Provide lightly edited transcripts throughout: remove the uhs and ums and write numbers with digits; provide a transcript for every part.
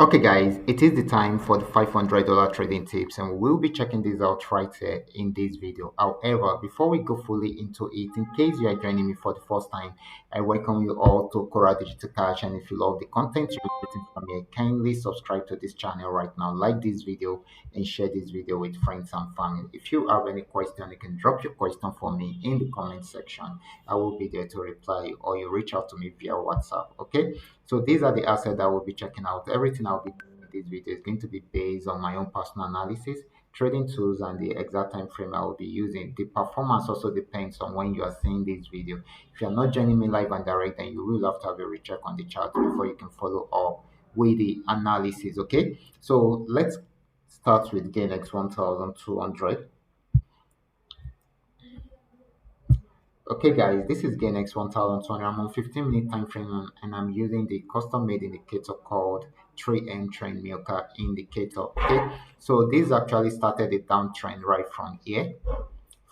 Okay, guys, it is the time for the $500 trading tips, and we'll be checking this out right here in this video. However, before we go fully into it, in case you are joining me for the first time, I welcome you all to Qora Digital Cash. And if you love the content you're getting from me, kindly subscribe to this channel right now, like this video, and share this video with friends and family. If you have any question, you can drop your question for me in the comment section. I will be there to reply, or you reach out to me via WhatsApp. Okay. So these are the assets that we'll be checking out. Everything I'll be doing in this video is going to be based on my own personal analysis, trading tools, and the exact time frame I will be using. The performance also depends on when you are seeing this video. If you're not joining me live and direct, then you will have to have a recheck on the chart before you can follow up with the analysis. Okay, so let's start with GainX 1200. Okay, guys, this is GainX 1220. I'm on 15-minute time frame and I'm using the custom made indicator called 3M Trend Milker indicator. Okay, so this actually started a downtrend right from here,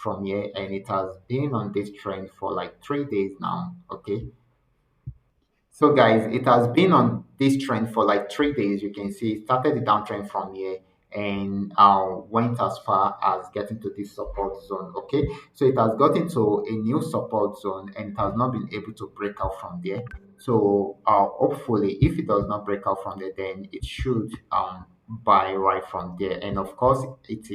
and it has been on this trend for like 3 days now. Okay, so guys, it has been on this trend for like 3 days. You can see it started the downtrend from here and went as far as getting to this support zone. Okay, so it has gotten to a new support zone and it has not been able to break out from there. So hopefully, if it does not break out from there, then it should buy right from there. And of course, it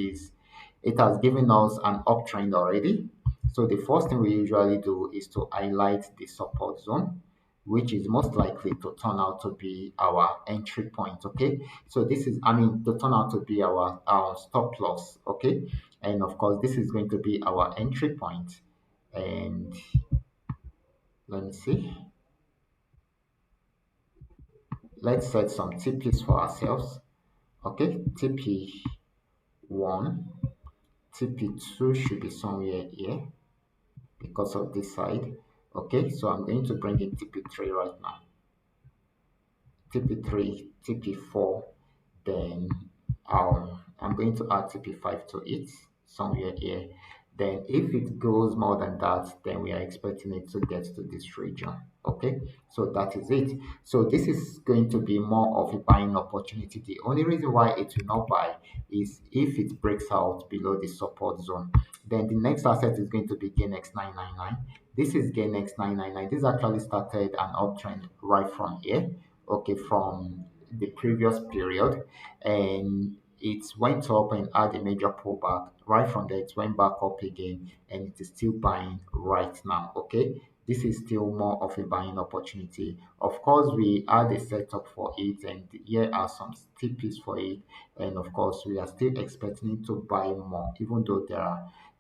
has given us an uptrend already. So the first thing we usually do is to highlight the support zone, which is most likely to turn out to be our entry point. Okay, so this is, I mean, to turn out to be our stop loss. Okay, and of course this is going to be our entry point. And let me see, let's set some TPs for ourselves. Okay, TP1, TP2 should be somewhere here because of this side. Okay, so I'm going to bring in TP3 right now, TP3, TP4, then I'm going to add TP5 to it somewhere here. Then if it goes more than that, then we are expecting it to get to this region. Okay, so that is it. So this is going to be more of a buying opportunity. The only reason why it will not buy is if it breaks out below the support zone. Then the next asset is going to be GainX 999. This is GainX 999. This actually started an uptrend right from here, okay, from the previous period, and it went up and had a major pullback. Right from there it went back up again and it is still buying right now. Okay, this is still more of a buying opportunity. Of course, we had a setup for it and here are some TPs for it, and of course we are still expecting it to buy more, even though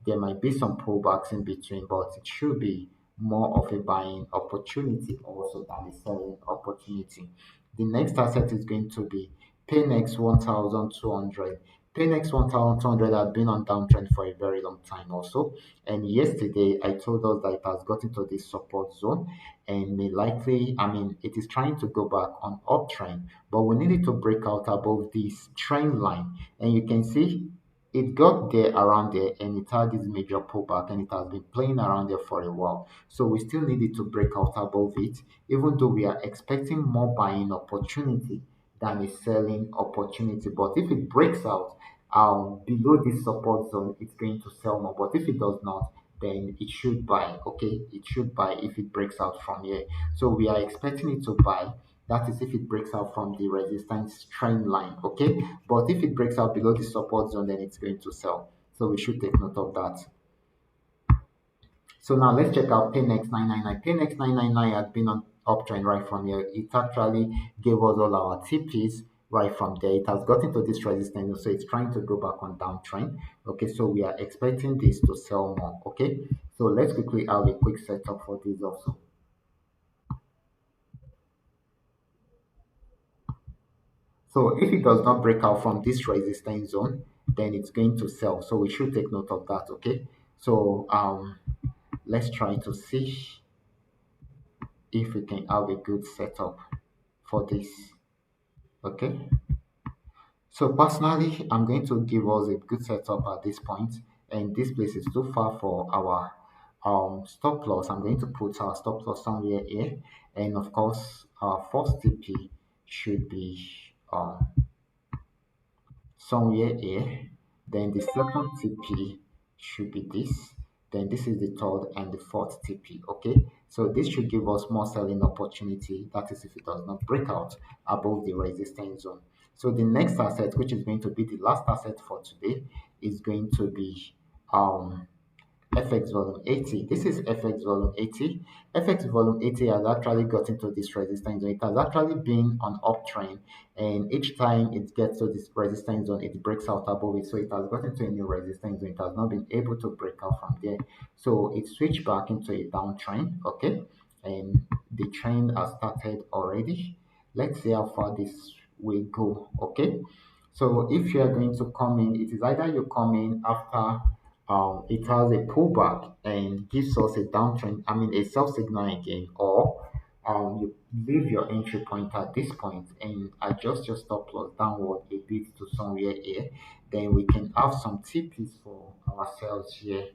there might be some pullbacks in between, but it should be more of a buying opportunity also than a selling opportunity. The next asset is going to be Paynex 1200. Paynex 1200 had been on downtrend for a very long time also. And yesterday I told us that it has gotten to this support zone and may likely, I mean, it is trying to go back on uptrend, but we need it to break out above this trend line. And you can see it got there around there and it had this major pullback and it has been playing around there for a while. So we still need it to break out above it, even though we are expecting more buying opportunity than a selling opportunity. But if it breaks out below this support zone, it's going to sell more. But if it does not, then it should buy. Okay, it should buy if it breaks out from here. So we are expecting it to buy. That is if it breaks out from the resistance trend line. Okay, but if it breaks out below the support zone, then it's going to sell. So we should take note of that. So now let's check out Paynex 999. Paynex 999 has been on uptrend right from here. It actually gave us all our TPs right from there. It has gotten to this resistance, so it's trying to go back on downtrend. Okay, so we are expecting this to sell more. Okay, so let's quickly have a quick setup for this also. So if it does not break out from this resistance zone, then it's going to sell. So we should take note of that. Okay, so let's try to see if we can have a good setup for this. Okay, so personally I'm going to give us a good setup at this point, and this place is too far for our stop loss. I'm going to put our stop loss somewhere here, and of course our first TP should be um somewhere here. Then the second TP should be this. Then this is the third and the fourth TP. Okay, so this should give us more selling opportunity. That is if it does not break out above the resistance zone. So the next asset, which is going to be the last asset for today, is going to be FX volume 80. This is FX volume 80. FX volume 80 has actually gotten to this resistance zone. It has actually been on uptrend, and each time it gets to this resistance zone, it breaks out above it. So it has gotten to a new resistance zone. It has not been able to break out from there. So it switched back into a downtrend, okay? And the trend has started already. Let's see how far this will go, okay? So if you are going to come in, it is either you come in after it has a pullback and gives us a downtrend, I mean a sell signal again, or you leave your entry point at this point and adjust your stop loss downward a bit to somewhere here. Then we can have some TPs for ourselves here.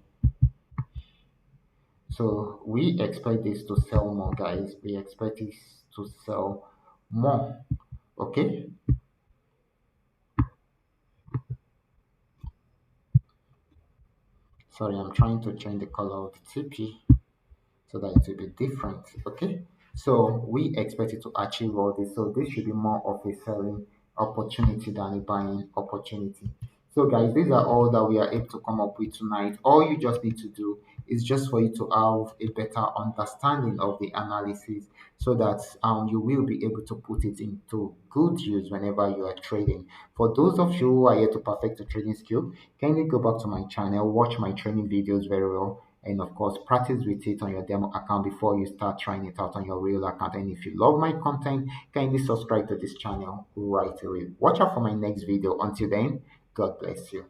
So we expect this to sell more, guys. We expect this to sell more. Okay. Sorry, I'm trying to change the color of the TP so that it will be different. Okay, so we expect it to achieve all this. So this should be more of a selling opportunity than a buying opportunity. So guys, these are all that we are able to come up with tonight. All you just need to do is just for you to have a better understanding of the analysis so that you will be able to put it into good use whenever you are trading. For those of you who are here to perfect the trading skill, kindly go back to my channel, watch my training videos very well, and of course practice with it on your demo account before you start trying it out on your real account. And if you love my content, kindly subscribe to this channel right away. Watch out for my next video. Until then, God bless you.